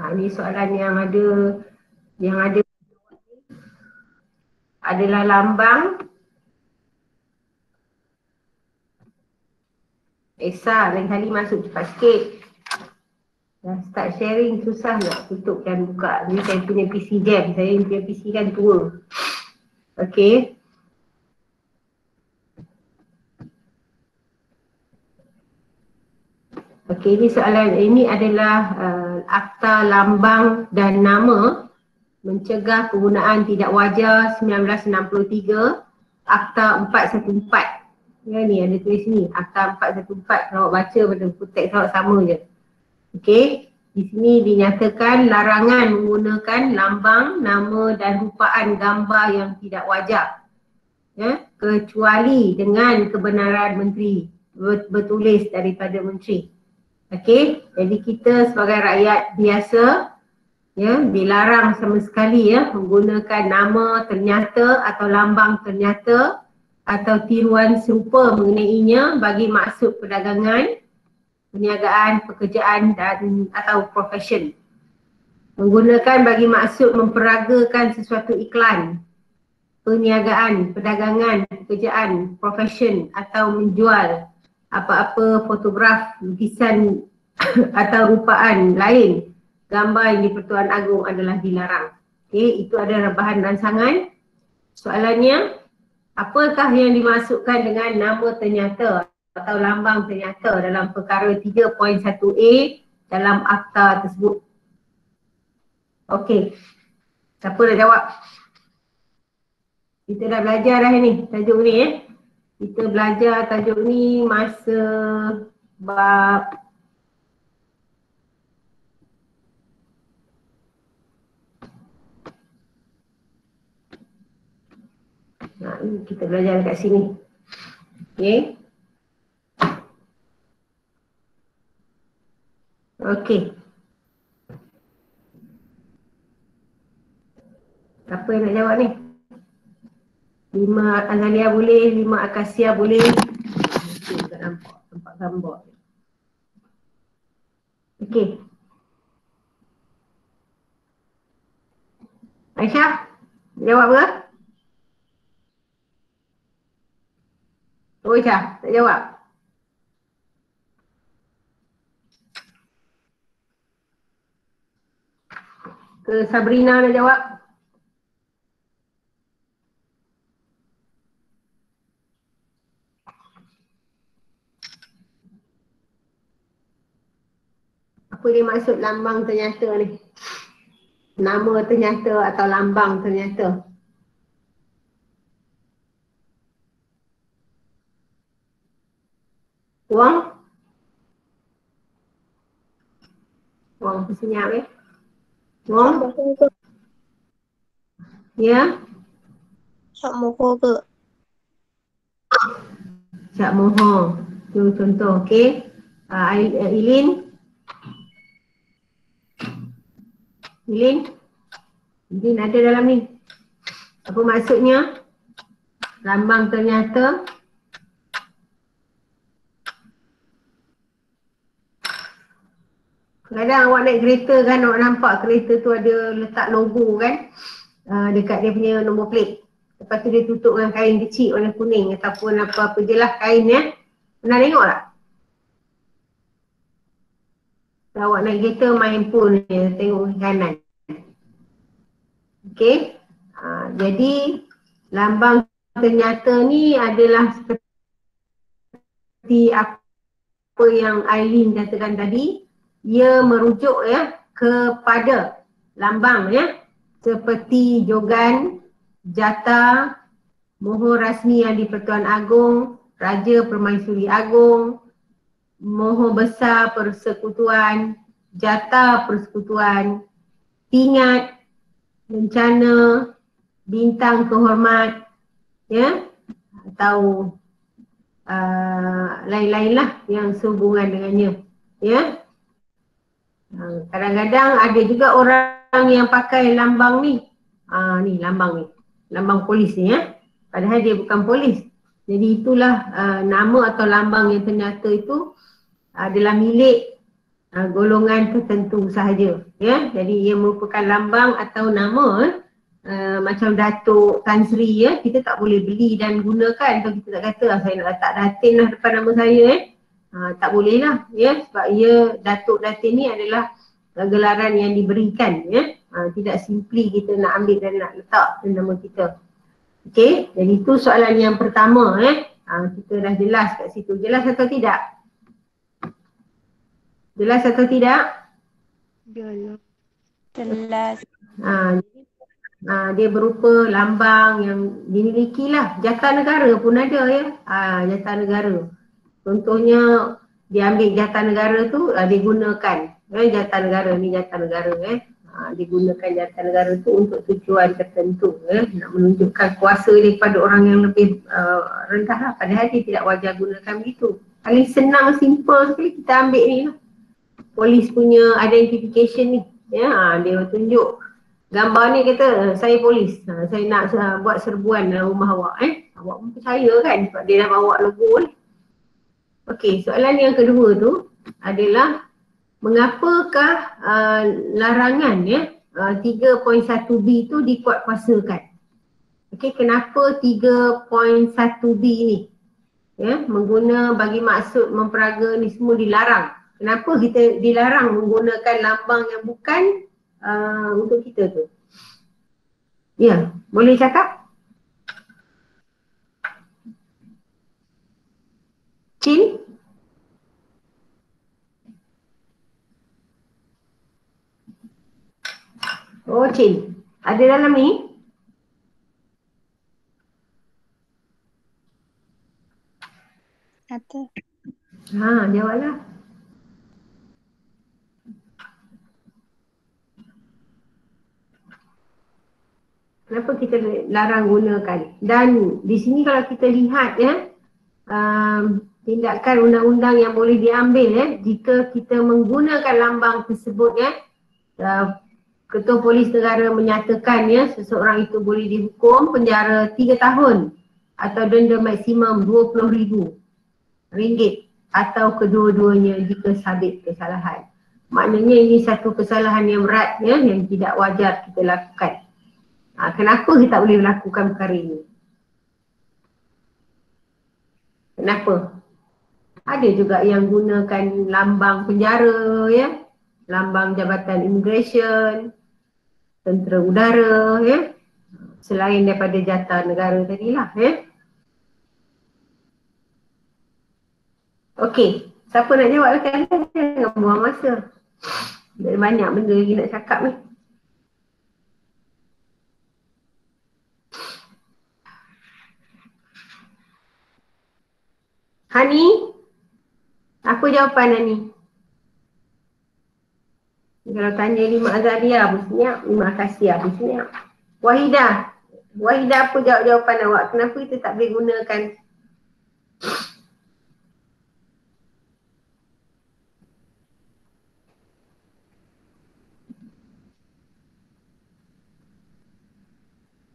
Ini soalan yang ada adalah lambang. Esa, lain kali masuk cepat sikit. Dah start sharing susah nak tutup dan buka. Ni saya punya PC jam. Saya punya PC kan tua. Okey. Okey, ini soalan ini adalah Akta Lambang dan Nama Mencegah Penggunaan Tidak Wajar 1963, Akta 414. Ya, ni ada tulis ni, Akta 414. Kalau awak baca pada buku teks awak sama je. Okey, di sini dinyatakan larangan menggunakan lambang, nama dan rupaan gambar yang tidak wajar. Ya, kecuali dengan kebenaran menteri, bertulis daripada menteri. Okey, jadi kita sebagai rakyat biasa ya dilarang sama sekali ya menggunakan nama ternyata atau lambang ternyata atau tiruan serupa mengenainya bagi maksud perdagangan, perniagaan, pekerjaan dan atau profession. Menggunakan bagi maksud memperagakan sesuatu iklan, perniagaan, perdagangan, pekerjaan, profession atau menjual apa-apa fotograf, lukisan atau rupaan lain gambar yang di-Pertuan Agong adalah dilarang. Okey, itu ada bahan rancangan. Soalannya, apakah yang dimasukkan dengan nama ternyata atau lambang ternyata dalam perkara 3.1a dalam akta tersebut? Okey, siapa nak jawab? Kita dah belajar dah ni, tajuk ni Kita belajar tajuk ni masa bab kita belajar dekat sini. Okey. Okey. Siapa yang nak jawab ni? 5 Azalia boleh, 5 Akasia boleh. Mungkin tak nampak gambar. Okey. Aisyah, jawab ke? Oh Aisyah, tak jawab. Ke Sabrina nak jawab? Apa dia maksud lambang ternyata ni? Nama ternyata atau lambang ternyata? Wang? Wang senyap Wang? Ya? Syak moho ke? Syak moho. Itu contoh, okey. Ilin? Ilin ada dalam ni. Apa maksudnya? Lambang ternyata. Kadang awak naik kereta kan, awak nampak kereta tu ada letak logo kan dekat dia punya nombor plate. Lepas tu dia tutup dengan kain kecil warna kuning ataupun apa-apa je lah kain ya. Pernah tengok tak? Awak naik kereta main handphone je, tengok ke kanan. Okey. Jadi lambang ternyata ni adalah seperti apa yang Aileen katakan tadi. Ia merujuk ya kepada lambang ya seperti jogan, jata, moho rasmi yang di-Pertuan Agong, Raja Permaisuri Agong, moho besar persekutuan, jata persekutuan, pingat, bencana, bintang kehormat ya atau lain-lain lah yang sehubungan dengannya ya. Kadang-kadang ada juga orang yang pakai lambang ni. Ni lambang ni. Lambang polis ni ya. Padahal dia bukan polis. Jadi itulah nama atau lambang yang ternyata itu adalah milik golongan tertentu sahaja. Ya, jadi ia merupakan lambang atau nama macam Datuk Tan Sri ya, kita tak boleh beli dan gunakan atau kita tak kata saya nak letak Datin lah depan nama saya tak boleh lah ya, sebab ia Datuk Datin ni adalah gelaran yang diberikan ya, tidak simply kita nak ambil dan nak letak nama kita. Okey, jadi itu soalan yang pertama kita dah jelas kat situ. Jelas atau tidak? Jelas atau tidak? Jelas. Dia berupa lambang yang dimiliki lah. Jata negara pun ada ya. Jata negara. Contohnya dia ambil jata negara tu dia gunakan. Jata negara ni jata negara digunakan jata negara tu untuk tujuan tertentu nak menunjukkan kuasa daripada orang yang lebih rendah lah. Padahal dia tidak wajar gunakan begitu. Paling senang, simple sekali kita ambil ni lah. Polis punya identification ni dia tunjuk gambar ni, kata saya polis, saya nak buat serbuan dalam rumah awak awak pun percaya kan sebab dia dah bawa logo ni. Okey, soalan yang kedua tu adalah mengapakah larangan 3.1b tu dikuatkuasakan. Okey, kenapa 3.1b ni mengguna bagi maksud memperaga ni semua dilarang? Kenapa kita dilarang menggunakan lambang yang bukan untuk kita tu? Ya, boleh cakap? Chin? Oh, Chin. Ada dalam ni? Ada. Jawablah. Kenapa kita larang gunakan? Dan di sini kalau kita lihat tindakan undang-undang yang boleh diambil jika kita menggunakan lambang tersebut Ketua Polis Negara menyatakan seseorang itu boleh dihukum penjara 3 tahun atau denda maksimum RM20,000 atau kedua-duanya jika sabit kesalahan. Maknanya ini satu kesalahan yang berat yang tidak wajar kita lakukan. Kenapa kita tak boleh melakukan perkara ini? Kenapa? Ada juga yang gunakan lambang penjara lambang Jabatan Immigration, Tentera Udara selain daripada jata negara tadilah Okey, siapa nak jawab kan? Jangan buang masa. Ada banyak benda lagi nak cakap ni. Hani? Apa jawapan Hani? Kalau tanya Lima Azaria, Abu Senyap. Lima Akasia, Abu Senyap. Wahidah. Wahidah, apa jawapan awak? Kenapa kita tak boleh gunakan?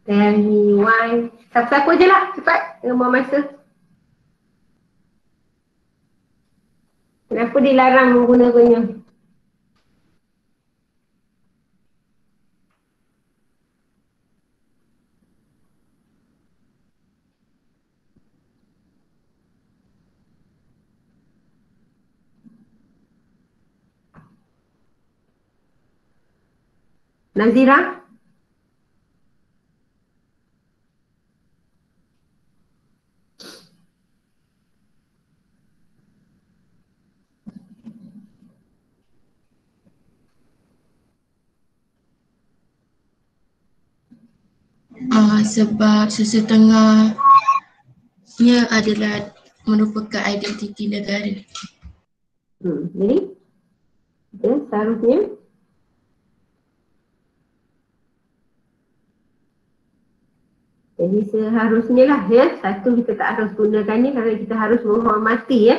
Tell me why. Siapa-siapa je lah. Cepat. Jangan buang masa. Kenapa dilarang menggunakannya? Nazira? Sebab sesetengahnya adalah merupakan identiti negara. Jadi? Seharusnya? Jadi seharusnya lah satu kita tak harus gunakannya kerana kita harus menghormati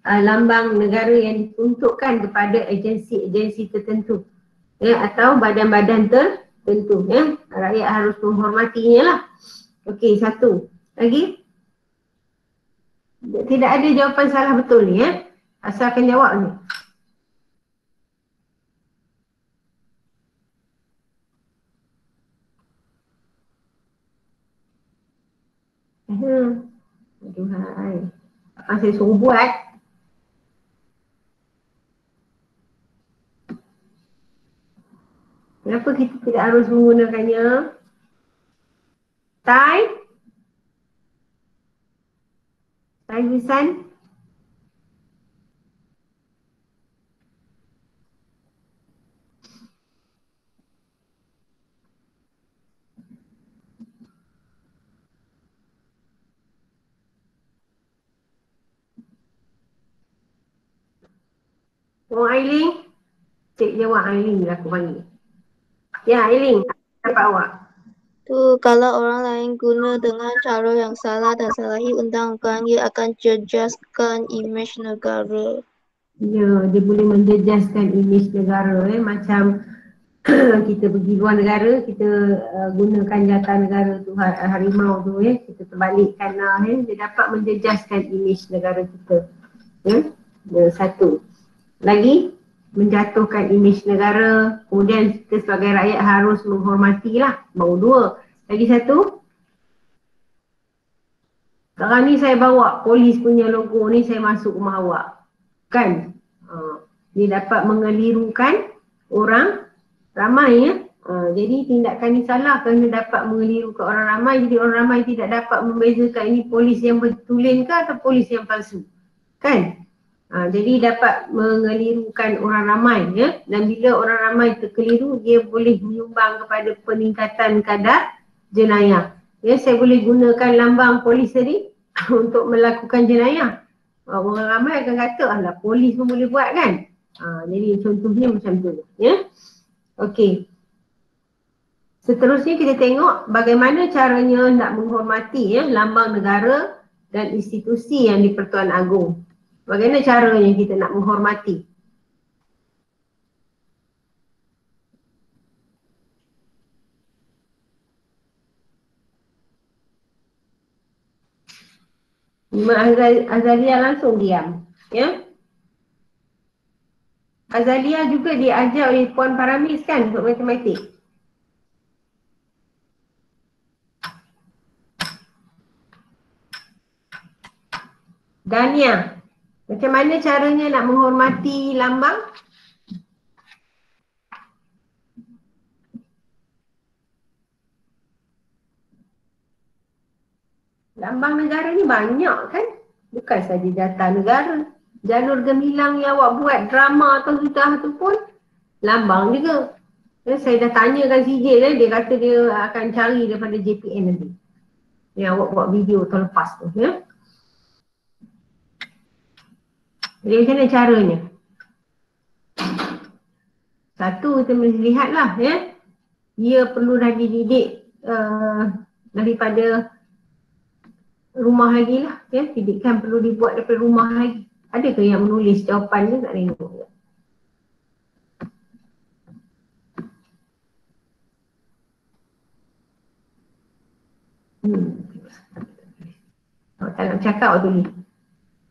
lambang negara yang dituntukkan kepada agensi-agensi tertentu atau badan-badan tertentu rakyat harus menghormatinya lah. Okey, satu lagi. Tidak ada jawapan salah betul ni asalkan jawab ni. Aduhai. Apa saya suruh buat? Kenapa kita tidak harus menggunakannya? Tai? Tai Wisan? Oh Aileen? Cik jawab Aileen lah aku panggil. Ya Aileen, dapat awak. Tu kalau orang lain guna dengan cara yang salah dan salahi undang-undang, ia akan jejaskan imej negara. Ya, dia boleh menjejaskan imej negara macam kita pergi luar negara, kita gunakan jata negara tu harimau tu kita terbalikkan lah dia dapat menjejaskan imej negara kita. Satu. Lagi, menjatuhkan imej negara, kemudian kita sebagai rakyat harus menghormatilah. Baru dua. Lagi satu, sekarang ni saya bawa polis punya logo ni, saya masuk rumah awak. Kan? Dia dapat mengelirukan orang ramai ya. Jadi tindakan ni salah kerana dapat mengelirukan orang ramai. Jadi orang ramai tidak dapat membezakan ini polis yang bertulen ke atau polis yang palsu. Kan? Jadi dapat mengelirukan orang ramai ya. Dan bila orang ramai terkeliru, dia boleh menyumbang kepada peningkatan kadar jenayah. Ya, saya boleh gunakan lambang polis tadi untuk melakukan jenayah. Orang ramai akan kata, alah polis pun boleh buat kan? Jadi contohnya macam tu ya. Okey. Seterusnya kita tengok bagaimana caranya nak menghormati ya lambang negara dan institusi yang di-Pertuan Agong. Bagaimana caranya kita nak menghormati? Mak Azalia langsung diam. Ya? Azalia juga diajar oleh Puan Paramis kan untuk matematik. Dania, macam mana caranya nak menghormati lambang? Lambang negara ni banyak kan? Bukan saja jata negara. Jalur gemilang yang awak buat drama atau sudah tu pun lambang juga. Saya dah tanyakan CJ kan, dia kata dia akan cari daripada JPN nanti. Yang awak buat video tahun lepas tu ya. Jadi macam mana caranya? Satu kita mesti lihatlah ya. Dia perlu dah dididik daripada rumah lagi lah ya. Didikan perlu dibuat daripada rumah lagi. Adakah yang menulis jawapan ni tak tengok ya? Awak tak nak cakap awak tulis.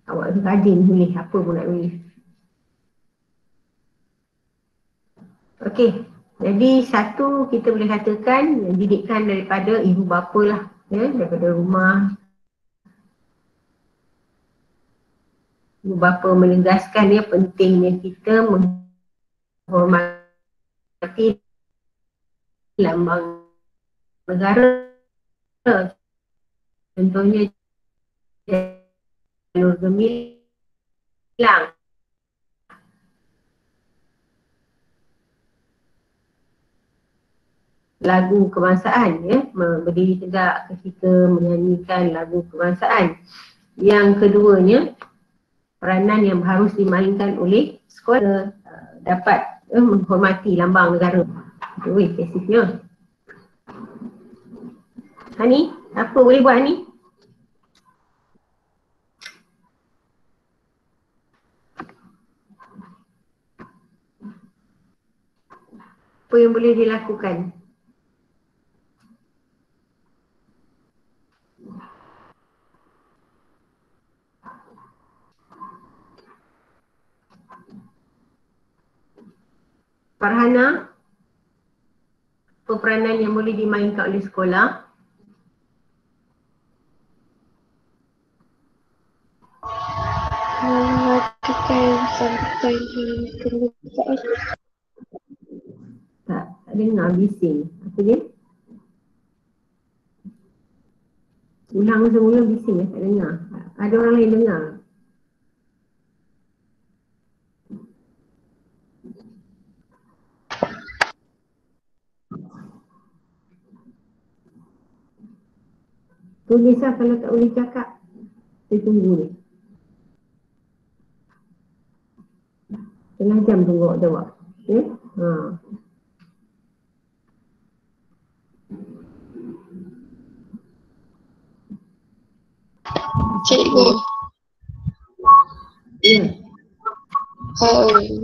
Awak tu rajin tulis apa pun nak tulis. Okey. Jadi satu kita boleh katakan didikan daripada ibu bapa lah ya, daripada rumah. Ibu bapa menegaskan ya pentingnya kita menghormati lambang negara. Contohnya jalur gemilang. Lagu kebangsaan ya, berdiri tegak ketika menyanyikan lagu kebangsaan. Yang keduanya, peranan yang harus dimainkan oleh sekolah dapat menghormati lambang negara. Itu spesifiknya. Hani, apa boleh buat ni? Apa yang boleh dilakukan? Farhana, apa peranan yang boleh dimainkan oleh sekolah? sampai kemukaan. Tak dengar, bising. Apa dia? Ulang semula bising, tak dengar. Ada orang lain dengar? Tulis lah kalau tak boleh cakap. Saya tunggu ni. Tengah jam tunggu awak jawab. Okay? Cikgu, Ya.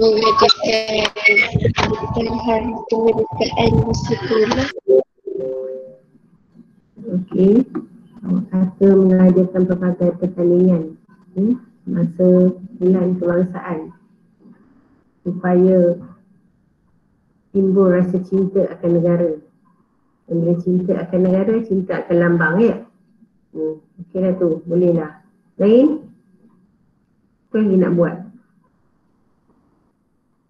mengadakan hari kemerdekaan di sekolah. Okey. Awak kata mengadakan pelbagai pertandingan masa bulan kebangsaan supaya timbul rasa cinta akan negara. Dan bila cinta akan negara, cinta akan lambang, ya? Okey dah tu, boleh lah. Lain? Apa lagi nak buat?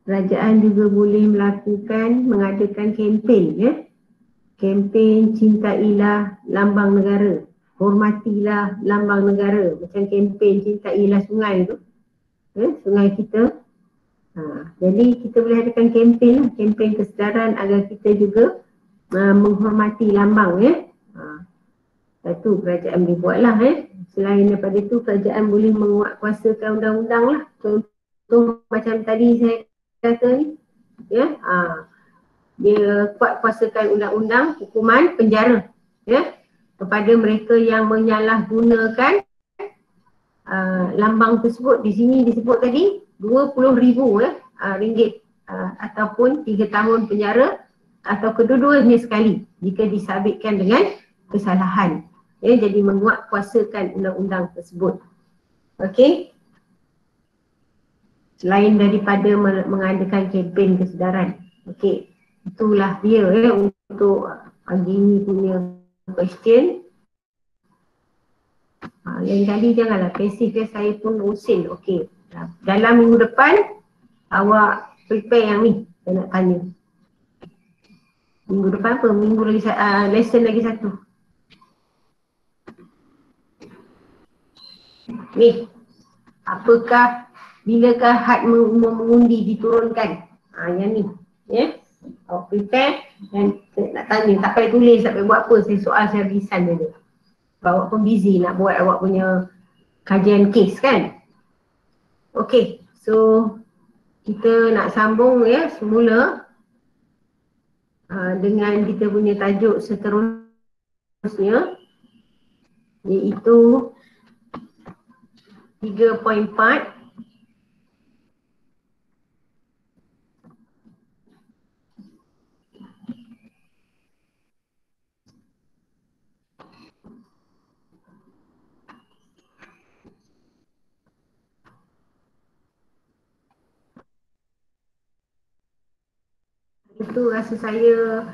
Kerajaan juga boleh mengadakan kempen, ya? Kempen cintailah lambang negara, hormatilah lambang negara. Macam kempen cintailah sungai tu, sungai kita. Jadi kita boleh adakan kempen lah, kempen kesedaran agar kita juga menghormati lambang, ya. Satu kerajaan boleh buat lah, Selain daripada tu, kerajaan boleh menguatkuasakan undang-undang lah. Contoh macam tadi saya kata ni, ya. Dia kuatkuasakan undang-undang hukuman penjara, ya, kepada mereka yang menyalahgunakan lambang tersebut. Di sini disebut tadi 20,000 ringgit ataupun 3 tahun penjara atau kedua-duanya sekali jika disabitkan dengan kesalahan, ya. Jadi menguatkuasakan undang-undang tersebut. Okey. Selain daripada mengadakan kempen kesedaran. Okey. Itulah dia, ya, untuk pagi ni punya question. Lain kali janganlah pasif, ya, saya pun usin. Okey. Dalam minggu depan awak prepare yang ni saya nak tanya. Minggu depan apa? Minggu lagi lesson lagi satu. Ni. Apakah bilakah had mengundi diturunkan? Yang ni, ya. Awak prepare dan nak tanya, tak payah tulis, tak payah buat apa, saya soal saya risan je. Awak pun busy nak buat awak punya kajian kes, kan? Okey, so kita nak sambung, ya, semula dengan kita punya tajuk seterusnya, iaitu 3.4. Itu rasa saya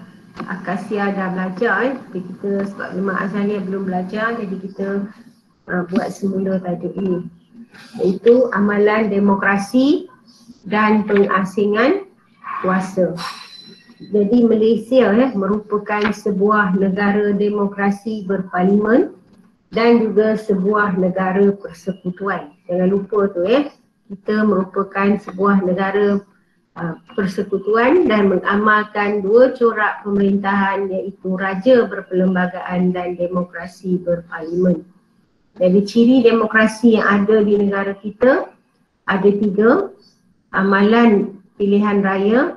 Akasia dah belajar, tapi kita sebab Jemaah Azhariah belum belajar, jadi kita buat semula tajuk ini, iaitu amalan demokrasi dan pengasingan kuasa. Jadi Malaysia merupakan sebuah negara demokrasi berparlimen dan juga sebuah negara persekutuan. Jangan lupa tu, kita merupakan sebuah negara persekutuan dan mengamalkan dua corak pemerintahan, iaitu raja berperlembagaan dan demokrasi berparlimen. Jadi ciri demokrasi yang ada di negara kita ada 3: amalan pilihan raya,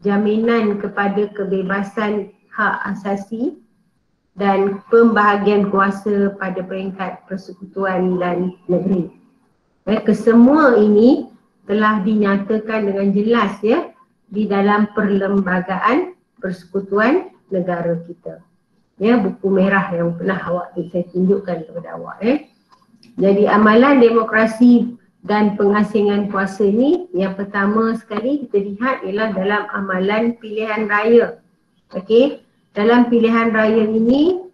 jaminan kepada kebebasan hak asasi, dan pembahagian kuasa pada peringkat persekutuan dan negeri. Kesemua ini telah dinyatakan dengan jelas, ya, di dalam perlembagaan persekutuan negara kita. Ya, buku merah yang pernah saya tunjukkan kepada awak. Jadi amalan demokrasi dan pengasingan kuasa ni, yang pertama sekali kita lihat ialah dalam amalan pilihan raya. Okey, dalam pilihan raya ini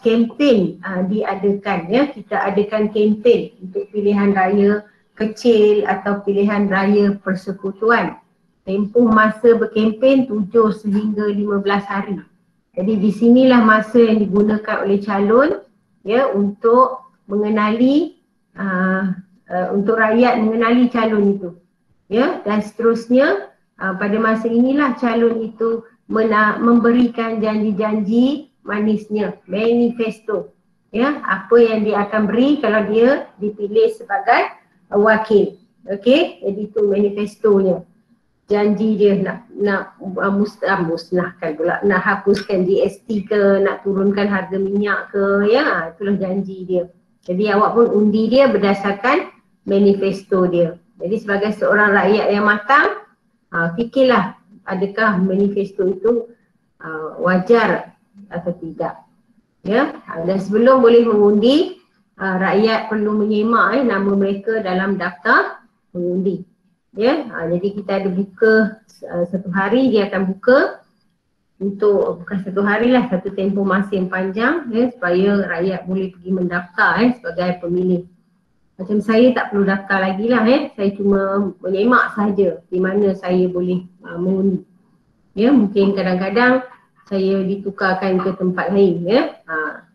kempen diadakan, ya. Kita adakan kempen untuk pilihan raya kecil atau pilihan raya persekutuan. Tempoh masa berkempen 7 sehingga 15 hari. Jadi di sinilah masa yang digunakan oleh calon ya untuk mengenali untuk rakyat mengenali calon itu. Ya, dan seterusnya pada masa inilah calon itu memberikan janji-janji manisnya, manifesto. Ya, apa yang dia akan beri kalau dia dipilih sebagai wakil. Okey, jadi itu manifestonya. Janji dia nak musnahkan pula, nak hapuskan GST ke, nak turunkan harga minyak ke, ya, itulah janji dia. Jadi awak pun undi dia berdasarkan manifesto dia. Jadi sebagai seorang rakyat yang matang, fikirlah adakah manifesto itu wajar atau tidak. Ya, dan sebelum boleh mengundi, rakyat perlu menyemak nama mereka dalam daftar mengundi. Ya, jadi kita ada buka satu hari, dia akan buka untuk bukan satu hari lah, satu tempoh masa yang panjang ya, supaya rakyat boleh pergi mendaftar sebagai pemilih. Macam saya tak perlu daftar lagi lah saya cuma menyemak saja di mana saya boleh mengundi. Ya, mungkin kadang-kadang saya ditukarkan ke tempat lain ya.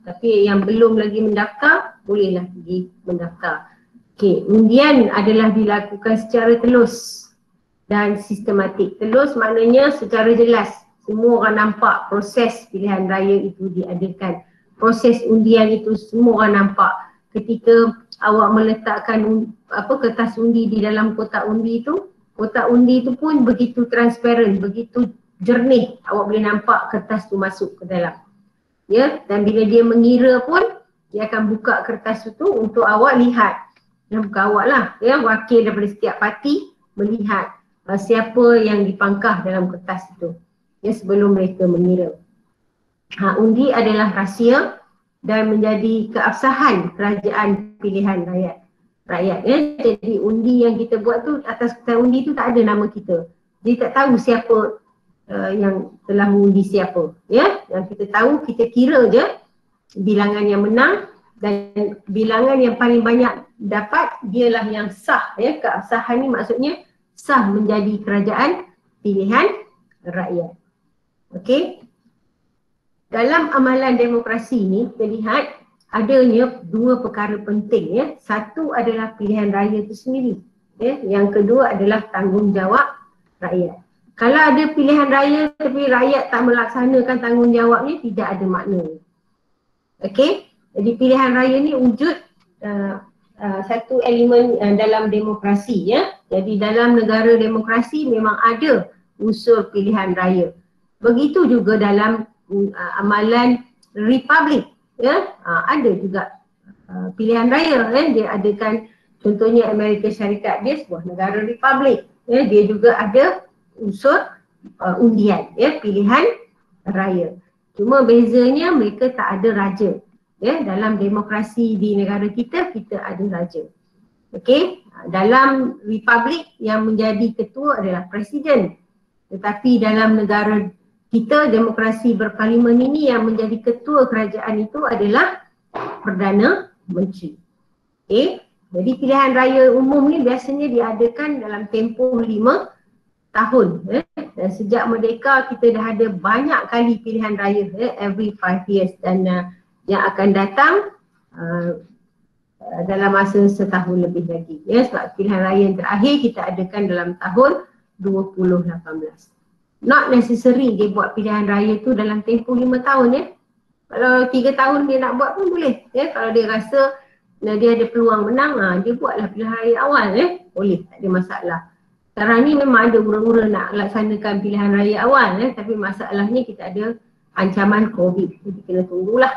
Tapi yang belum lagi mendaftar, bolehlah pergi mendaftar. Okey, undian adalah dilakukan secara telus dan sistematik. Telus maknanya secara jelas. Semua orang nampak proses pilihan raya itu diadakan. Proses undian itu semua orang nampak. Ketika awak meletakkan kertas undi di dalam kotak undi itu pun begitu transparent, begitu jernih. Awak boleh nampak kertas tu masuk ke dalam. Ya, dan bila dia mengira pun dia akan buka kertas itu untuk awak lihat. Dan bukan awak lah, ya, wakil daripada setiap parti melihat siapa yang dipangkah dalam kertas itu ya, sebelum mereka mengira. Undi adalah rahsia dan menjadi keabsahan kerajaan pilihan rakyat ya. Jadi undi yang kita buat tu, atas kertas undi tu tak ada nama kita. Jadi tak tahu siapa yang telah mengundi siapa ya. Yang kita tahu, kita kira je bilangan yang menang dan bilangan yang paling banyak dapat dialah yang sah ya. Keabsahan ni maksudnya sah menjadi kerajaan pilihan rakyat. Okey. Dalam amalan demokrasi ni kita lihat adanya dua perkara penting ya. Satu adalah pilihan raya itu sendiri ya. Yang kedua adalah tanggungjawab rakyat. Kalau ada pilihan raya tapi rakyat tak melaksanakan tanggungjawabnya, tidak ada makna. Okey. Jadi pilihan raya ni wujud satu elemen dalam demokrasi ya. Jadi dalam negara demokrasi memang ada unsur pilihan raya. Begitu juga dalam amalan republik ya. Ada juga pilihan raya ya. Dia adakan, contohnya Amerika Syarikat, dia sebuah negara republik ya. Dia juga ada unsur undian ya, pilihan raya. Cuma bezanya mereka tak ada raja. Ya, dalam demokrasi di negara kita ada raja. Okey, dalam republik yang menjadi ketua adalah presiden. Tetapi dalam negara kita, demokrasi berparlimen ini, yang menjadi ketua kerajaan itu adalah Perdana Menteri. Okey, jadi pilihan raya umum ni biasanya diadakan dalam tempoh 5 tahun. Dan sejak merdeka kita dah ada banyak kali pilihan raya every 5 years, dan yang akan datang dalam masa setahun lebih lagi ya, sebab pilihan raya yang terakhir kita adakan dalam tahun 2018. Not necessary dia buat pilihan raya tu dalam tempoh 5 tahun ya. Kalau 3 tahun dia nak buat pun boleh ya. Kalau dia rasa dia ada peluang menang, dia buatlah pilihan raya awal ya. Boleh, tak ada masalah. Sekarang ni memang ada ura-ura nak laksanakan pilihan raya awal ya, tapi masalahnya kita ada ancaman COVID. Jadi kena tunggulah.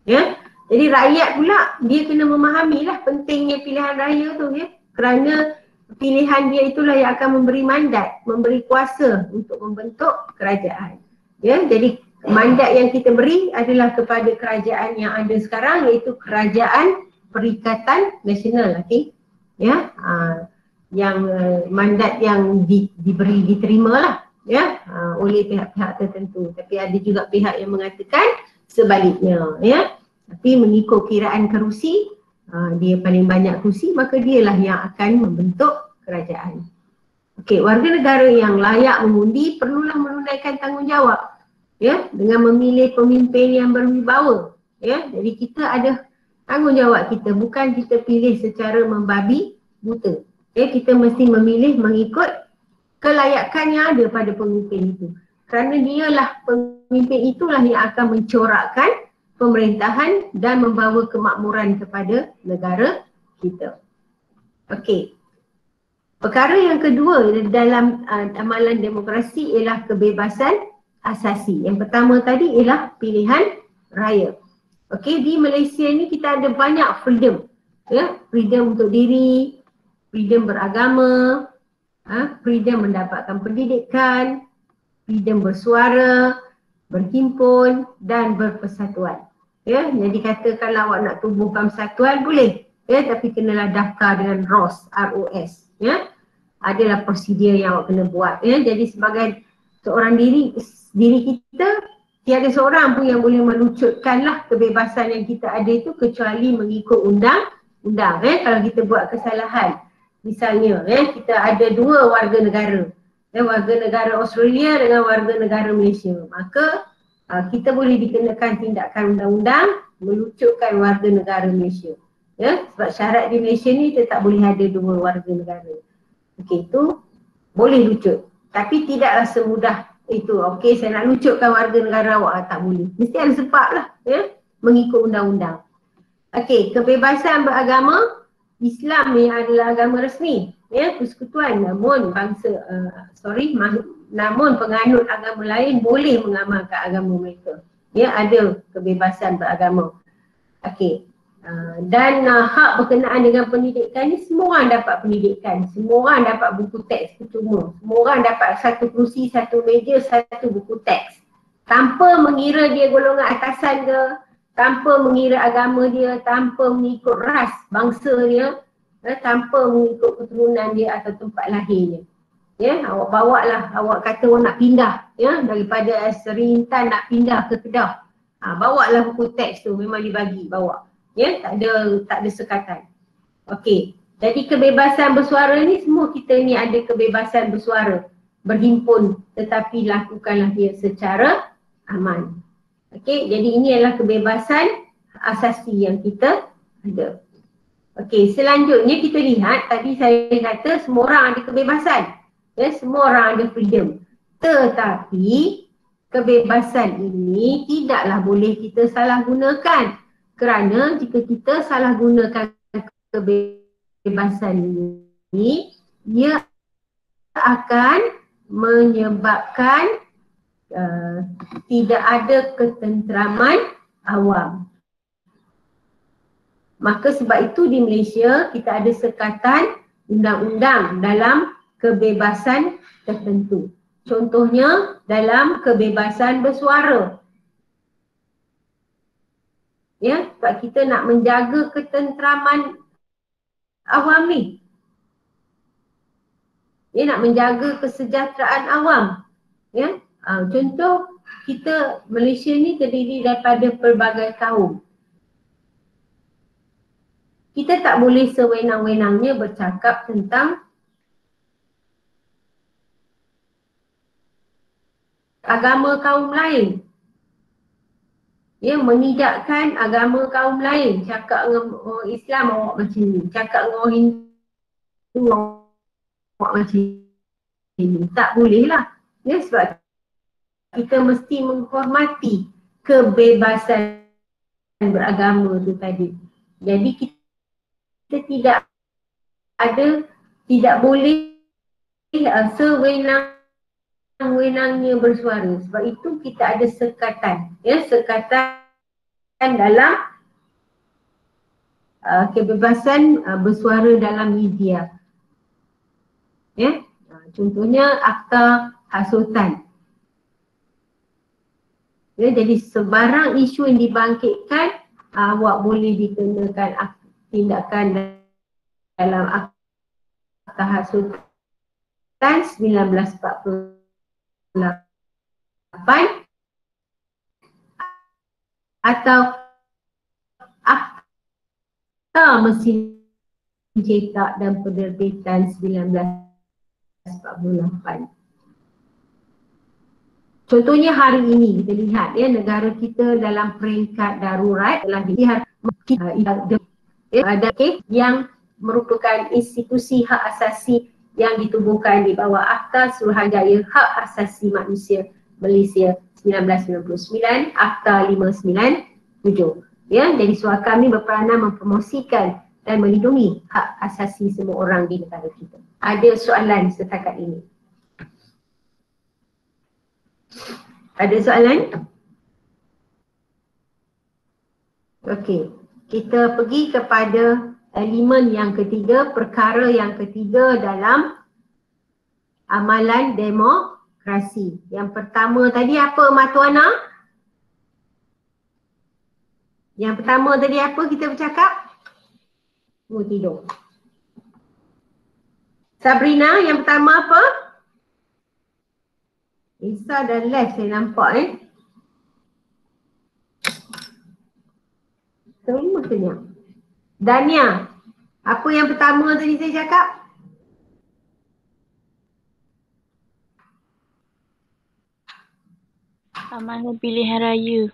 Ya, jadi rakyat pula dia kena memahamilah pentingnya pilihan raya tu ya, kerana pilihan dia itulah yang akan memberi mandat, memberi kuasa untuk membentuk kerajaan. Ya, jadi mandat yang kita beri adalah kepada kerajaan yang ada sekarang, iaitu Kerajaan Perikatan Nasional. Okey. Ya, yang mandat yang diterimalah ya oleh pihak-pihak tertentu. Tapi ada juga pihak yang mengatakan sebaliknya ya. Tapi mengikut kiraan kerusi dia paling banyak kursi, maka dialah yang akan membentuk kerajaan. Okey, warga negara yang layak mengundi perlulah menunaikan tanggungjawab, ya, dengan memilih pemimpin yang berwibawa, ya. Jadi kita ada tanggungjawab kita, bukan kita pilih secara membabi buta. Ya, kita mesti memilih mengikut kelayakan yang ada pada pemimpin itu. Kerana dialah pemimpin itulah yang akan mencorakkan pemerintahan dan membawa kemakmuran kepada negara kita. Okey. Perkara yang kedua dalam amalan demokrasi ialah kebebasan asasi. Yang pertama tadi ialah pilihan raya. Okey, di Malaysia ni kita ada banyak freedom. Ya, freedom untuk diri, freedom beragama, freedom mendapatkan pendidikan, freedom bersuara, berhimpun dan berpersatuan. Ya, jadi katakanlah awak nak tubuhkan persatuan boleh, ya, tapi kenalah daftar dengan ROS, ROS, ya. Adalah prosedur yang awak kena buat, ya. Jadi sebagai seorang diri kita, tiada seorang pun yang boleh melucutkanlah kebebasan yang kita ada itu kecuali mengikut undang-undang, ya. Kalau kita buat kesalahan, misalnya, ya, kita ada dua warga negara, ya, warga negara Australia dengan warga negara Malaysia, maka kita boleh dikenakan tindakan undang-undang melucutkan warga negara Malaysia. Ya, sebab syarat di Malaysia ni tetap boleh ada dua warga negara. Okey, itu boleh lucut. Tapi tidaklah semudah itu. Okey, saya nak lucutkan warga negara awak, tak boleh. Mesti ada sebab lah, ya, mengikut undang-undang. Okey, kebebasan beragama, Islam ni adalah agama resmi, ya, persekutuan. Namun namun penganut agama lain boleh mengamalkan agama mereka. Ya, ada kebebasan beragama. Okey. Dan hak berkenaan dengan pendidikan ni, semua orang dapat pendidikan, semua orang dapat buku teks percuma, semua orang dapat satu kerusi, satu meja, satu buku teks, tanpa mengira dia golongan atasan ke, tanpa mengira agama dia, tanpa mengikut ras bangsa dia, tanpa mengikut keturunan dia atau tempat lahirnya. Ya, awak bawa lah, awak kata awak nak pindah, ya, daripada Seri Intan nak pindah ke Kedah, bawa lah buku teks tu, memang dibagi, bawa. Ya, tak ada sekatan. Okey, jadi kebebasan bersuara ni, semua kita ni ada kebebasan bersuara, berhimpun, tetapi lakukanlah dia secara aman. Okey, jadi ini adalah kebebasan asasi yang kita ada. Okey, selanjutnya kita lihat, tadi saya kata semua orang ada kebebasan. Ya, semua orang ada freedom. Tetapi kebebasan ini tidaklah boleh kita salah gunakan. Kerana jika kita salah gunakan kebebasan ini, ia akan menyebabkan tidak ada ketenteraman awam. Maka sebab itu di Malaysia kita ada sekatan undang-undang dalam kebebasan tertentu. Contohnya dalam kebebasan bersuara. Ya, sebab kita nak menjaga ketenteraman awam ni. Ya, nak menjaga kesejahteraan awam. Ya, contoh kita Malaysia ni terdiri daripada pelbagai kaum. Kita tak boleh sewenang-wenangnya bercakap tentang agama kaum lain. Ya, menidakkan agama kaum lain. Cakap dengan orang Islam awak macam ni, cakap dengan orang Hindu awak macam ni. Tak boleh lah. Ya, sebab kita mesti menghormati kebebasan beragama tu tadi. Jadi kita tidak boleh sewenang-wenangnya bersuara. Sebab itu kita ada sekatan, ya, sekatan dalam kebebasan bersuara dalam media. Ya, contohnya Akta Hasutan. Ya, jadi sebarang isu yang dibangkitkan, awak boleh dikenakan tindakan dalam Akta Hasutan 1948 atau Akta mesin cetak dan penerbitan 1948. Contohnya hari ini kita lihat ya, negara kita dalam peringkat darurat telah dilihat yang merupakan institusi hak asasi yang ditubuhkan di bawah Akta Suruhanjaya Hak Asasi Manusia Malaysia 1999, Akta 597. Ya, jadi suara kami berperanan mempromosikan dan melindungi hak asasi semua orang di negara kita. Ada soalan setakat ini? Ada soalan? Okey, kita pergi kepada elemen yang ketiga, perkara yang ketiga dalam amalan demokrasi. Yang pertama tadi apa, Matuana? Yang pertama tadi apa kita bercakap? Oh, tidur. Sabrina, yang pertama apa? Isa dan left saya nampak Semua kenyang. Dania, apa yang pertama tadi saya cakap? Amalan pilihan raya.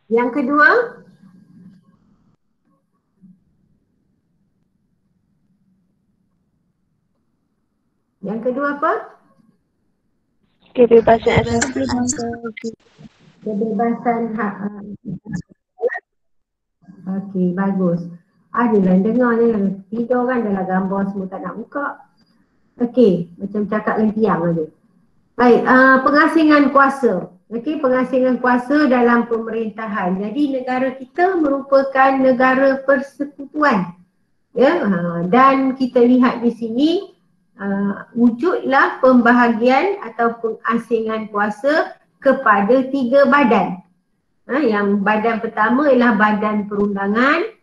Yang kedua? Yang kedua apa? Kebebasan ekspresi. Kebebasan hak. Okey, bagus. Adalah dengar je, tidur kan dalam gambar semua tak nak buka. Okey, macam cakap dengan tiang aja. Baik, pengasingan kuasa. Okey, pengasingan kuasa dalam pemerintahan. Jadi negara kita merupakan negara persekutuan. Ya, dan kita lihat di sini wujudlah pembahagian atau pengasingan kuasa kepada 3 badan. Yang badan pertama ialah badan perundangan,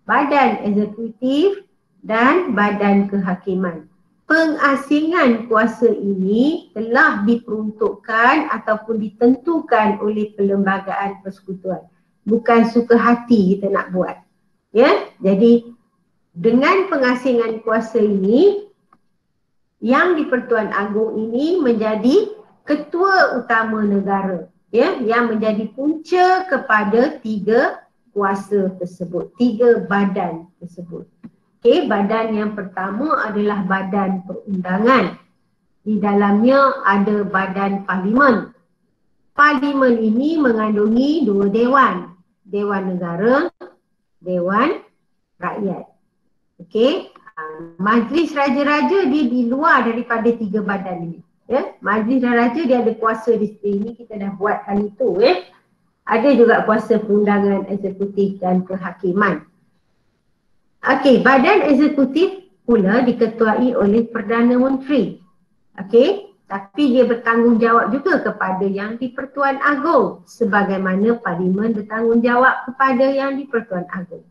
badan eksekutif dan badan kehakiman. Pengasingan kuasa ini telah diperuntukkan ataupun ditentukan oleh Perlembagaan Persekutuan. Bukan suka hati kita nak buat. Ya, jadi dengan pengasingan kuasa ini, yang di-Pertuan Agong ini menjadi ketua utama negara. Ya, yang menjadi punca kepada 3 kuasa tersebut, 3 badan tersebut. Okey, badan yang pertama adalah badan perundangan. Di dalamnya ada badan parlimen. Parlimen ini mengandungi 2 dewan. Dewan negara, dewan rakyat. Okey, Majlis Raja-Raja dia di luar daripada 3 badan ini. Ya, Majlis Raja dia ada kuasa di sini, kita dah buat kali itu Ada juga kuasa perundangan, eksekutif dan kehakiman. Okey, badan eksekutif pula diketuai oleh Perdana Menteri. Okey, tapi dia bertanggungjawab juga kepada yang di-Pertuan Agong sebagaimana Parlimen bertanggungjawab kepada yang di-Pertuan Agong.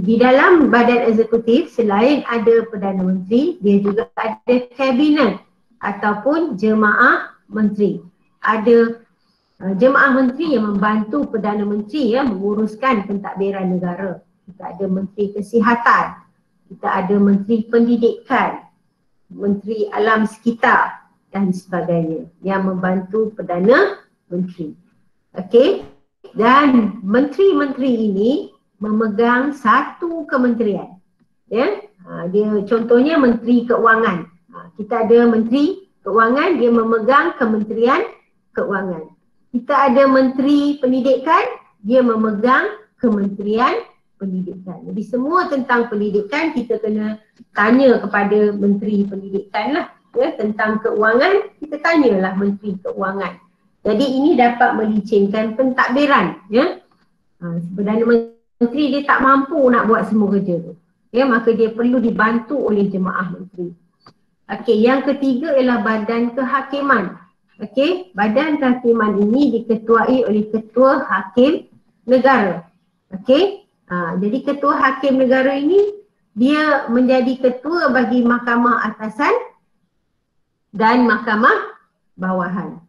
Di dalam badan eksekutif selain ada Perdana Menteri, dia juga ada Kabinet ataupun jemaah menteri. Ada jemaah menteri yang membantu Perdana Menteri menguruskan pentadbiran negara. Kita ada Menteri Kesihatan, kita ada Menteri Pendidikan, Menteri Alam Sekitar dan sebagainya yang membantu Perdana Menteri. Okey, dan menteri-menteri ini memegang satu kementerian. Ya, dia contohnya Menteri Keuangan. Kita ada Menteri Keuangan, dia memegang Kementerian Keuangan. Kita ada Menteri Pendidikan, dia memegang Kementerian Pendidikan. Jadi semua tentang pendidikan kita kena tanya kepada Menteri Pendidikan lah. Ya, tentang keuangan, kita tanyalah Menteri Keuangan. Jadi ini dapat melicingkan pentadbiran. Ya. Perdana Menteri dia tak mampu nak buat semua kerja tu. Ya, maka dia perlu dibantu oleh jemaah menteri. Okey, yang ketiga ialah badan kehakiman. Okey, badan kehakiman ini diketuai oleh ketua hakim negara. Okey, jadi ketua hakim negara ini dia menjadi ketua bagi mahkamah atasan dan mahkamah bawahan.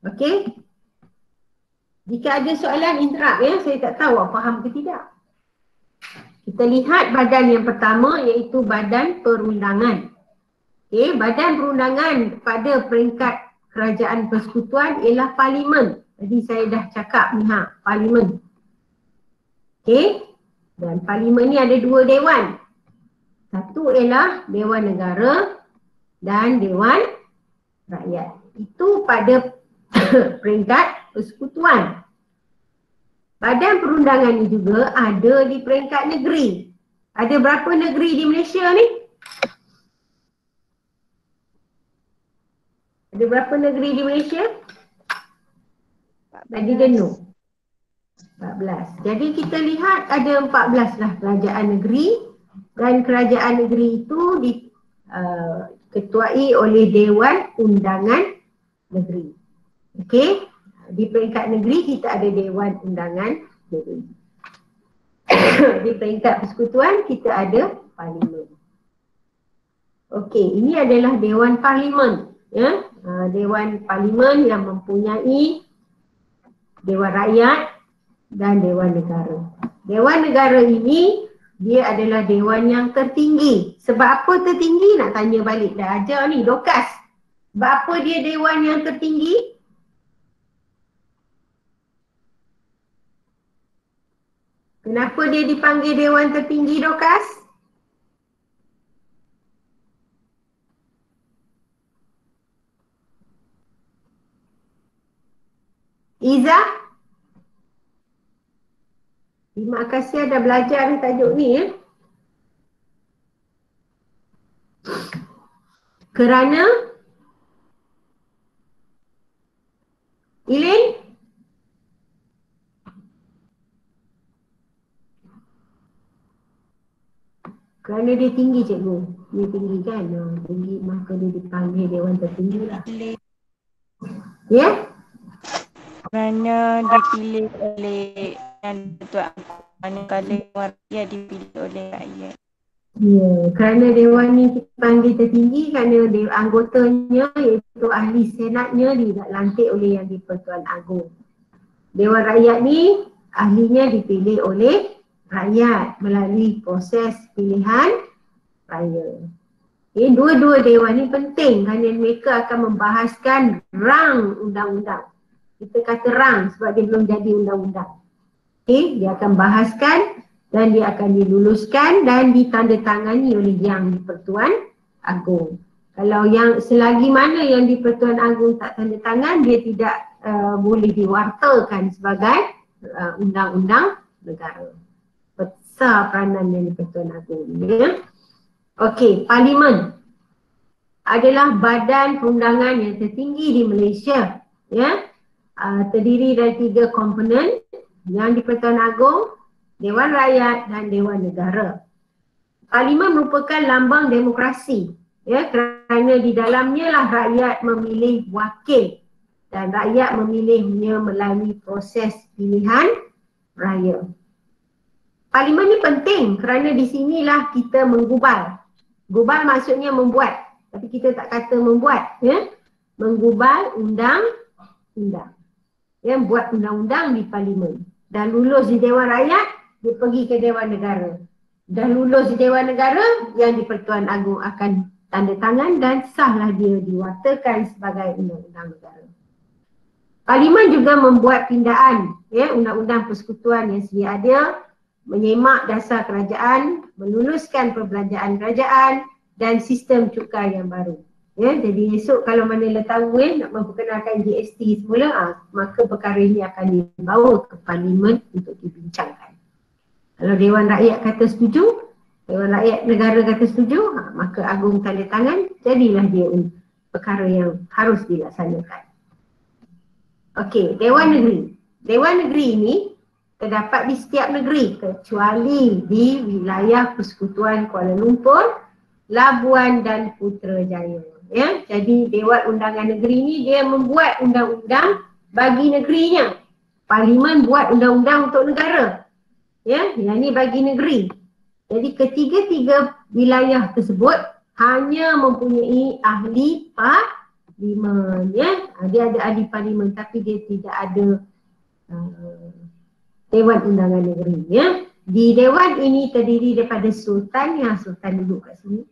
Okey, jika ada soalan interrupt ya, saya tak tahu faham ke tidak. Kita lihat badan yang pertama iaitu Badan Perundangan. Okey, Badan Perundangan pada peringkat kerajaan persekutuan ialah Parlimen. Tadi saya dah cakap ni Parlimen. Okey. Dan Parlimen ni ada dua dewan. Satu ialah Dewan Negara dan Dewan Rakyat. Itu pada peringkat persekutuan. Badan perundangan ni juga ada di peringkat negeri. Ada berapa negeri di Malaysia ni? Ada berapa negeri di Malaysia? Tadi Denuk. 14. Jadi kita lihat ada 14 lah kerajaan negeri, dan kerajaan negeri itu diketuai oleh Dewan Undangan Negeri. Okey, di peringkat negeri kita ada Dewan Undangan Negeri. Di peringkat persekutuan kita ada Parlimen. Okey, ini adalah Dewan Parlimen, ya. Dewan Parlimen yang mempunyai Dewan Rakyat dan Dewan Negara. Dewan Negara ini dia adalah dewan yang tertinggi. Sebab apa tertinggi? Nak tanya balik dah ajar ni Dokas. Sebab apa dia dewan yang tertinggi? Kenapa dia dipanggil dewan tertinggi Dokas? Izzah? Terima kasih dah belajar ni tajuk ni ya. Kerana Ilin? Kerana dia tinggi cikgu. Dia tinggi kan? Tinggi maka dia dipanggil dewan tertinggi lah. Ya? Kerana dipilih oleh yang Tuan Aku, manakala Dewan Rakyat dipilih oleh rakyat. Ya, kerana dewan ni dipanggil tertinggi kerana anggotanya iaitu ahli senatnya dilantik oleh Yang di-Pertuan Agong. Dewan Rakyat ni ahlinya dipilih oleh rakyat melalui proses pilihan raya. Dua-dua dewan ni penting kerana mereka akan membahaskan rang undang-undang. Kita kata rang sebab dia belum jadi undang-undang. Dia akan bahaskan dan dia akan diluluskan dan ditandatangani oleh Yang di-Pertuan Agong. Kalau yang selagi mana Yang di-Pertuan Agong tak tanda tangan, dia tidak boleh diwartakan sebagai undang-undang negara. Besar peranan Yang di-Pertuan Agong ya. Okey, Parlimen adalah badan perundangan yang tertinggi di Malaysia ya. Terdiri dari 3 komponen, Yang di-Pertuan Agong, Dewan Rakyat dan Dewan Negara. Parlimen merupakan lambang demokrasi ya, kerana di dalamnya lah rakyat memilih wakil dan rakyat memilihnya melalui proses pilihan raya. Parlimen ni penting kerana di sinilah kita menggubal. Gubal maksudnya membuat, tapi kita tak kata membuat ya. Menggubal undang-undang. Ya, buat undang-undang di Parlimen. Dah lulus di Dewan Rakyat, dia pergi ke Dewan Negara. Dah lulus di Dewan Negara, Yang di-Pertuan Agong akan tanda tangan dan sahlah dia diwartakan sebagai undang-undang negara. Parlimen juga membuat pindaan ya, undang-undang persekutuan yang sedia ada, menyemak dasar kerajaan, meluluskan perbelanjaan kerajaan dan sistem cukai yang baru. Ya, jadi esok kalau mana tahu nak memperkenalkan GST semula, maka perkara ini akan dibawa ke Parlimen untuk dibincangkan. Kalau Dewan Rakyat kata setuju, Dewan Rakyat Negara kata setuju, maka Agong tanda tangan, jadilah dia perkara yang harus dilaksanakan. Okey, Dewan Negeri. Dewan Negeri ini terdapat di setiap negeri kecuali di wilayah Persekutuan Kuala Lumpur, Labuan dan Putrajaya. Ya, jadi Dewan Undangan Negeri ni dia membuat undang-undang bagi negerinya. Parlimen buat undang-undang untuk negara. Ya, yang ni bagi negeri. Jadi ketiga-tiga wilayah tersebut hanya mempunyai ahli parlimen ya. Dia ada ahli parlimen tapi dia tidak ada Dewan Undangan Negeri ya. Di Dewan ini terdiri daripada Sultan, yang Sultan duduk kat sini.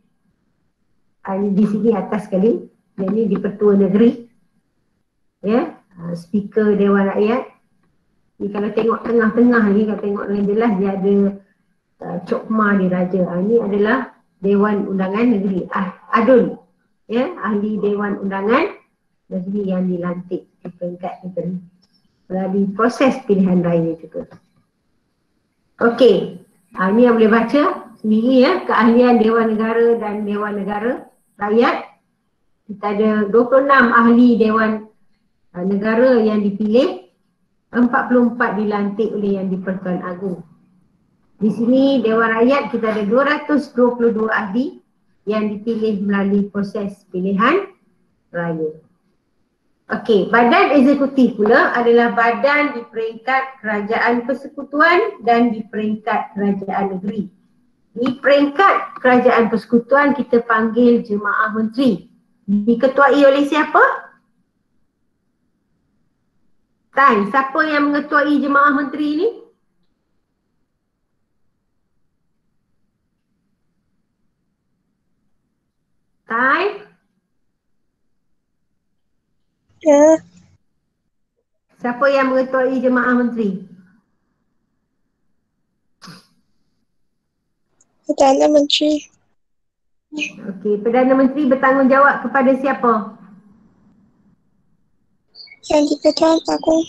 Di sini atas sekali, jadi di Pertua Negeri. Ya, Speaker Dewan Rakyat. Ni kalau tengok tengah-tengah ni, kalau tengok dengan jelas dia ada Cokma Diraja. Ini adalah Dewan Undangan Negeri. Adun, ya, Ahli Dewan Undangan Negeri yang dilantik di peringkat negeri melalui proses pilihan raya juga. Okey, ini yang boleh baca sendiri ya, keahlian Dewan Negara dan Dewan Negara Rakyat. Kita ada 26 ahli Dewan Negara yang dipilih, 44 dilantik oleh Yang di-Pertuan Agong. Di sini Dewan Rakyat kita ada 222 ahli yang dipilih melalui proses pilihan raya. Okey, badan eksekutif pula adalah badan di peringkat kerajaan persekutuan dan di peringkat kerajaan negeri. Di peringkat kerajaan persekutuan kita panggil jemaah menteri. Diketuai oleh siapa? Tan, siapa yang mengetuai jemaah menteri ni? Tan? Ya, Siapa yang mengetuai jemaah menteri? Perdana Menteri. Okey, Perdana Menteri bertanggungjawab kepada siapa? Yang di-Pertuan Agong.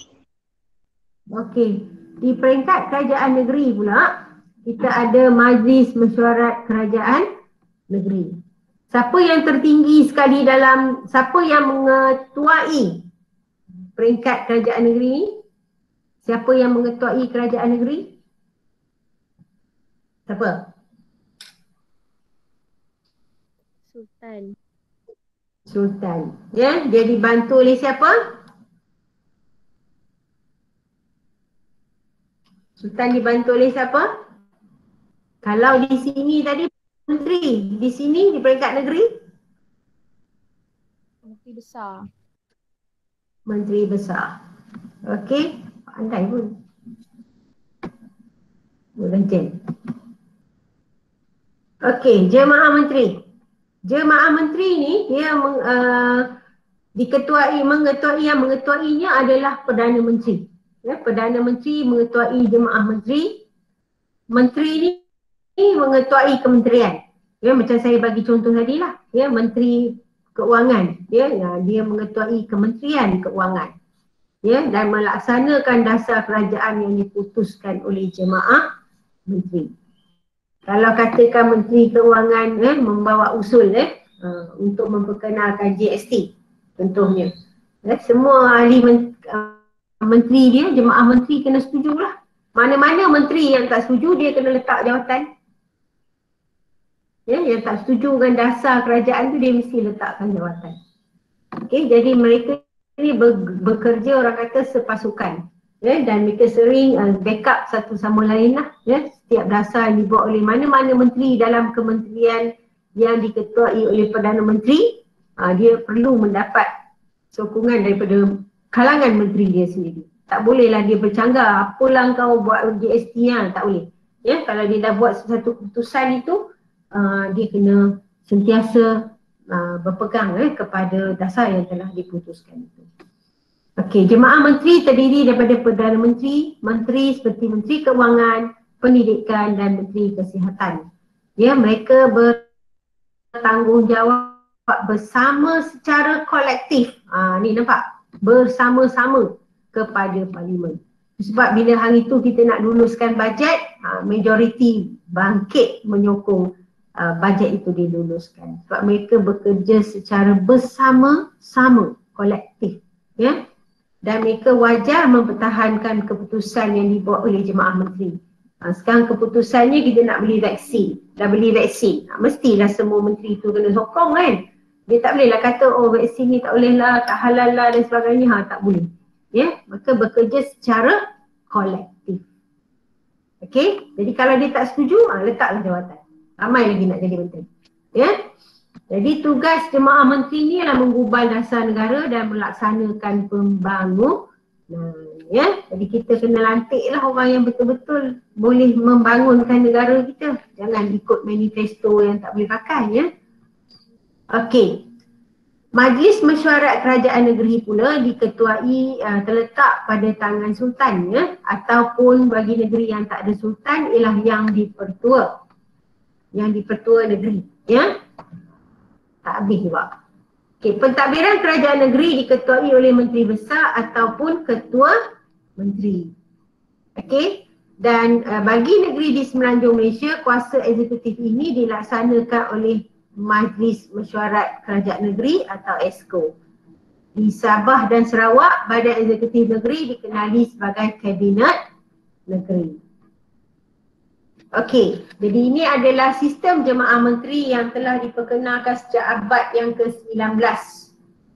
Okey, di peringkat kerajaan negeri pula, kita ada Majlis Mesyuarat Kerajaan Negeri. Siapa yang tertinggi sekali dalam, siapa yang mengetuai peringkat kerajaan negeri ni? Siapa yang mengetuai kerajaan negeri? Siapa? Sultan. Sultan. Ya, dia dibantu oleh siapa? Sultan dibantu oleh siapa? Kalau di sini tadi menteri, di sini di peringkat negeri? Menteri Besar. Menteri Besar. Okey, pandai pun. Legend. Okey, jemaah menteri. Jemaah menteri ni dia mengetuainya adalah Perdana Menteri. Ya, Perdana Menteri mengetuai jemaah menteri. Menteri ni mengetuai kementerian. Ya, macam saya bagi contoh tadi lah. Ya, Menteri Keuangan. Ya, dia mengetuai Kementerian Keuangan. Ya, dan melaksanakan dasar kerajaan yang diputuskan oleh jemaah menteri. Kalau katakan Menteri Keuangan membawa usul untuk memperkenalkan GST contohnya. Semua ahli menteri dia, jemaah menteri kena setuju lah. Mana-mana menteri yang tak setuju dia kena letak jawatan. Ya, yang tak setuju dengan dasar kerajaan tu dia mesti letakkan jawatan. Okey, jadi mereka ni bekerja orang kata sepasukan. Ya, dan mereka sering backup satu sama lain lah. Ya, setiap dasar yang dibuat oleh mana-mana menteri dalam kementerian yang diketuai oleh Perdana Menteri, dia perlu mendapat sokongan daripada kalangan menteri dia sendiri. Tak bolehlah dia bercanggah, apalah kau buat GST tak boleh. Ya, kalau dia dah buat satu keputusan itu, dia kena sentiasa berpegang kepada dasar yang telah diputuskan itu. Okey, jemaah menteri terdiri daripada Perdana Menteri, menteri seperti Menteri Keuangan, Pendidikan dan Menteri Kesihatan. Ya, mereka bertanggungjawab bersama secara kolektif. Ni nampak, bersama-sama kepada Parlimen. Sebab bila hari itu kita nak luluskan bajet, majoriti bangkit menyokong bajet itu diluluskan. Sebab mereka bekerja secara bersama-sama, kolektif. Ya. Dan mereka wajar mempertahankan keputusan yang dibuat oleh jemaah menteri. Sekarang keputusannya kita nak beli vaksin. Dah beli vaksin. Mestilah semua menteri tu kena sokong kan. Dia tak bolehlah kata oh vaksin ni tak boleh lah, tak halal lah dan sebagainya. Tak boleh. Ya, maka bekerja secara kolektif. Okey, jadi kalau dia tak setuju, letaklah jawatan. Ramai lagi nak jadi menteri. Ya. Jadi tugas jemaah menteri ni adalah menggubal dasar negara dan melaksanakan pembangunan Nah, ya, jadi kita kena lantiklah orang yang betul-betul boleh membangunkan negara kita. Jangan ikut manifesto yang tak boleh pakai, ya. Okey. Majlis Mesyuarat Kerajaan Negeri pula diketuai terletak pada tangan Sultan, ya, ataupun bagi negeri yang tak ada Sultan ialah yang dipertua. Yang dipertua negeri, ya. Tak habis juga. Okey, pentadbiran kerajaan negeri diketuai oleh Menteri Besar ataupun Ketua Menteri. Okey, dan bagi negeri di Semenanjung Malaysia, kuasa eksekutif ini dilaksanakan oleh Majlis Mesyuarat Kerajaan Negeri atau ESCO. Di Sabah dan Sarawak, Badan Eksekutif Negeri dikenali sebagai Kabinet Negeri. Okey, jadi ini adalah sistem jemaah menteri yang telah diperkenalkan sejak abad yang ke-19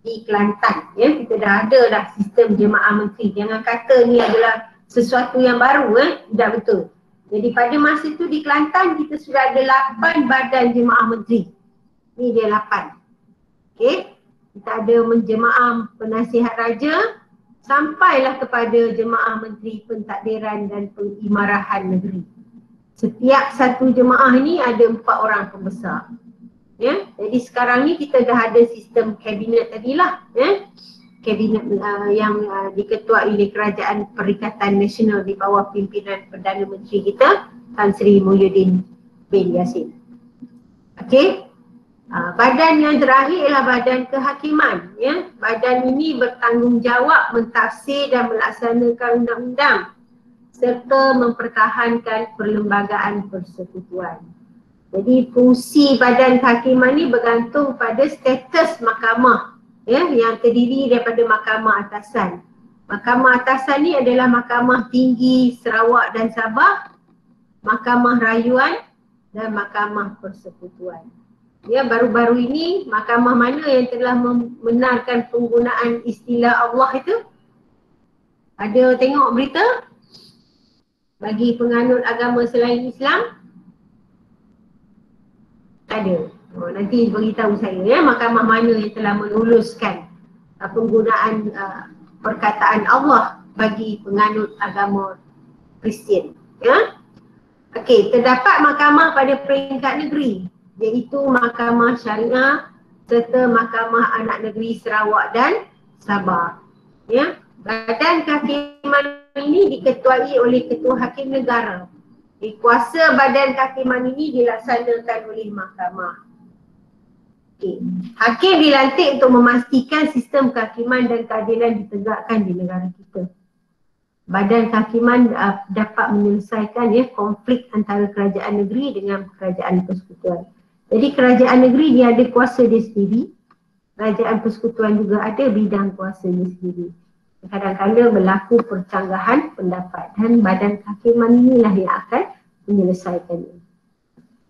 di Kelantan. Ya, kita dah ada dah sistem jemaah menteri. Jangan kata ni adalah sesuatu yang baru, tidak betul. Jadi pada masa itu di Kelantan kita sudah ada 8 badan jemaah menteri. Ni dia 8. Okey, kita ada jemaah penasihat raja sampailah kepada jemaah menteri pentadbiran dan pengimarahan negeri. Setiap satu jemaah ni ada 4 orang pembesar. Ya, jadi sekarang ni kita dah ada sistem kabinet tadilah, ya. Kabinet yang diketuai oleh Kerajaan Perikatan Nasional di bawah pimpinan Perdana Menteri kita, Tan Sri Muhyiddin bin Yassin. Okey. Badan yang terakhir ialah Badan Kehakiman, ya. Badan ini bertanggungjawab mentafsir dan melaksanakan undang-undang serta mempertahankan perlembagaan persekutuan. Jadi fungsi Badan Kehakiman ini bergantung pada status mahkamah, ya, yang terdiri daripada Mahkamah Atasan. Mahkamah Atasan ni adalah Mahkamah Tinggi Sarawak dan Sabah, Mahkamah Rayuan dan Mahkamah Persekutuan. Ya, baru-baru ini mahkamah mana yang telah membenarkan penggunaan istilah Allah itu? Ada tengok berita? Bagi penganut agama selain Islam? Ada. Nanti beritahu saya, ya, mahkamah mana yang telah meluluskan penggunaan perkataan Allah bagi penganut agama Kristian, ya. Okey, terdapat mahkamah pada peringkat negeri, iaitu Mahkamah Syariah serta Mahkamah Anak Negeri Sarawak dan Sabah. Ya, Badan Kehakiman ini diketuai oleh Ketua Hakim Negara. Kuasa Badan Kehakiman ini dilaksanakan oleh mahkamah. Okay. Hakim dilantik untuk memastikan sistem kehakiman dan keadilan ditegakkan di negara kita. Badan Kehakiman dapat menyelesaikan, ya, konflik antara kerajaan negeri dengan kerajaan persekutuan. Jadi kerajaan negeri dia ada kuasa dia sendiri, kerajaan persekutuan juga ada bidang kuasa dia sendiri. Kadang-kadang berlaku percanggahan pendapat dan Badan Kehakiman inilah yang akan menyelesaikannya.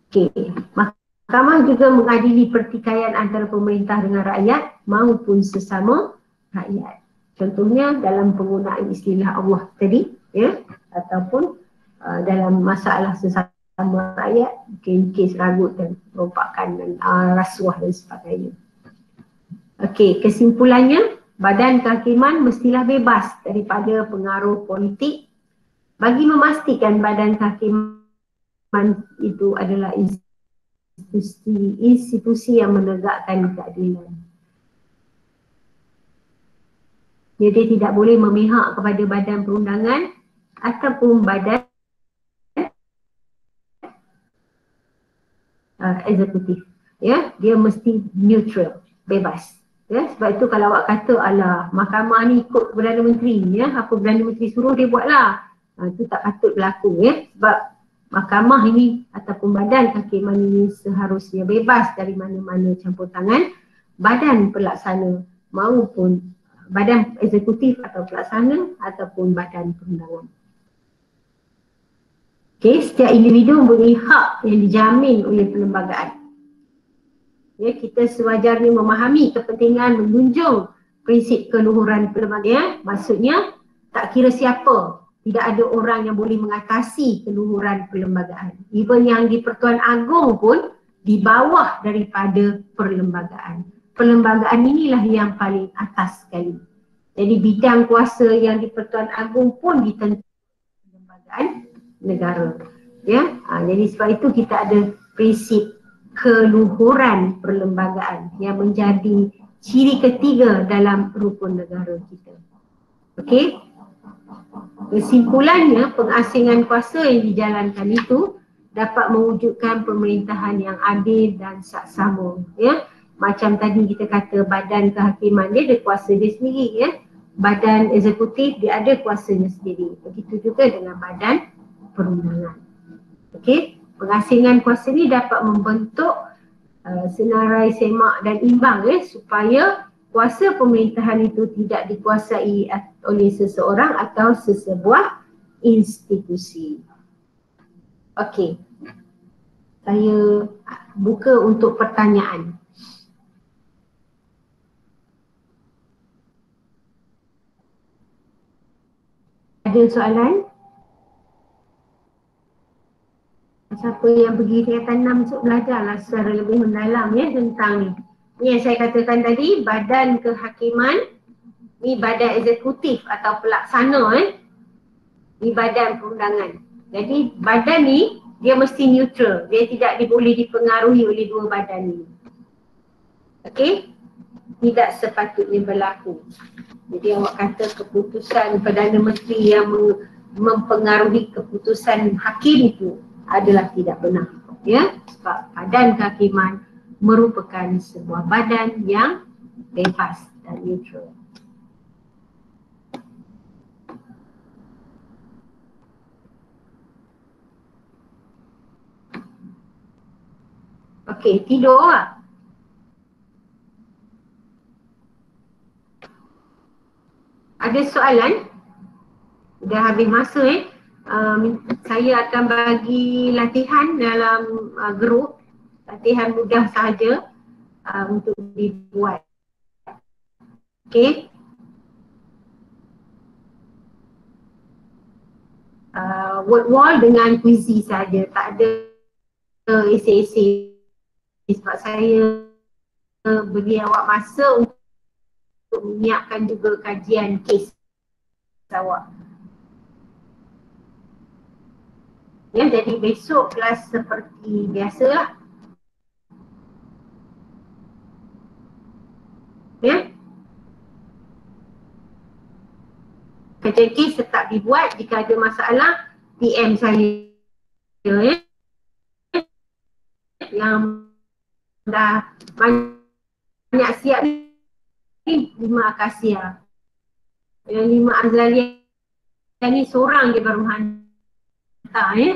Okey, mahkamah juga mengadili pertikaian antara pemerintah dengan rakyat maupun sesama rakyat. Contohnya dalam penggunaan istilah Allah tadi, ya, ataupun dalam masalah sesama rakyat, kes ragut dan merupakan rasuah dan sebagainya. Okey, kesimpulannya, Badan Kehakiman mestilah bebas daripada pengaruh politik bagi memastikan Badan Kehakiman itu adalah institusi yang menegakkan keadilan. Jadi tidak boleh memihak kepada badan perundangan ataupun badan eksekutif. Ya, dia mesti neutral, bebas. Ya, sebab itu kalau awak kata alah mahkamah ni ikut Perdana Menteri, ya, apa Perdana Menteri suruh dia buatlah. Itu tak patut berlaku, ya. Sebab mahkamah ini ataupun Badan Kehakiman ini seharusnya bebas dari mana-mana campur tangan badan pelaksana maupun badan eksekutif atau pelaksana ataupun badan perundangan. Okey, setiap individu mempunyai hak yang dijamin oleh perlembagaan. Ya, kita sewajarnya memahami kepentingan menjunjung prinsip keluhuran perlembagaan. Maksudnya tak kira siapa, tidak ada orang yang boleh mengatasi keluhuran perlembagaan. Even yang di Pertuan Agong pun di bawah daripada perlembagaan. Perlembagaan inilah yang paling atas sekali. Jadi bidang kuasa yang di Pertuan Agong pun ditentukan perlembagaan negara. Ya, jadi sebab itu kita ada prinsip keluhuran perlembagaan yang menjadi ciri ketiga dalam rukun negara kita. Okey. Kesimpulannya, pengasingan kuasa yang dijalankan itu dapat mewujudkan pemerintahan yang adil dan saksama. Ya, macam tadi kita kata badan kehakiman dia ada kuasa dia sendiri, ya. Badan eksekutif dia ada kuasanya sendiri. Begitu juga dengan badan perundangan. Okey, pengasingan kuasa ni dapat membentuk senarai semak dan imbang, supaya kuasa pemerintahan itu tidak dikuasai oleh seseorang atau sesebuah institusi. Okey, saya buka untuk pertanyaan. Ada soalan? Siapa yang pergi tingkatan 6 untuk belajarlah secara lebih mendalam, ya, tentang ni. Ni yang saya katakan tadi, badan kehakiman, ni badan eksekutif atau pelaksana, ni badan perundangan. Jadi badan ni dia mesti neutral, dia tidak boleh dipengaruhi oleh dua badan ni. Okey? Tidak sepatutnya berlaku. Jadi awak kata keputusan Perdana Menteri yang mempengaruhi keputusan hakim itu adalah tidak benar. Ya, sebab badan kehakiman merupakan sebuah badan yang bebas dan neutral. Okey, tidur lah. Ada soalan? Dah habis masa, saya akan bagi latihan dalam grup, latihan mudah sahaja untuk dibuat. Okey. Word wall dengan puisi saja, tak ada esei-esei, sebab saya beri awak masa untuk menyiapkan juga kajian kes awak. Ya, jadi besok kelas seperti biasalah. Ya. Kajian kes tetap dibuat. Jika ada masalah, PM saya, ya. Yang dah banyak siap ni 5 Akasia. Yang 5 Azaliyah ni seorang je baru hantar, ya.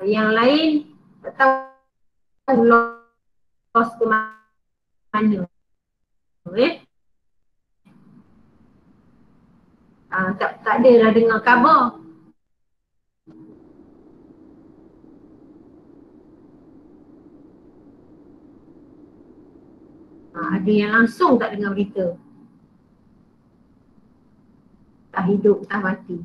Yang lain tak tahu loss ke mana. Tak adalah dengar khabar. Ada yang langsung tak dengar berita. Tak hidup, tak mati.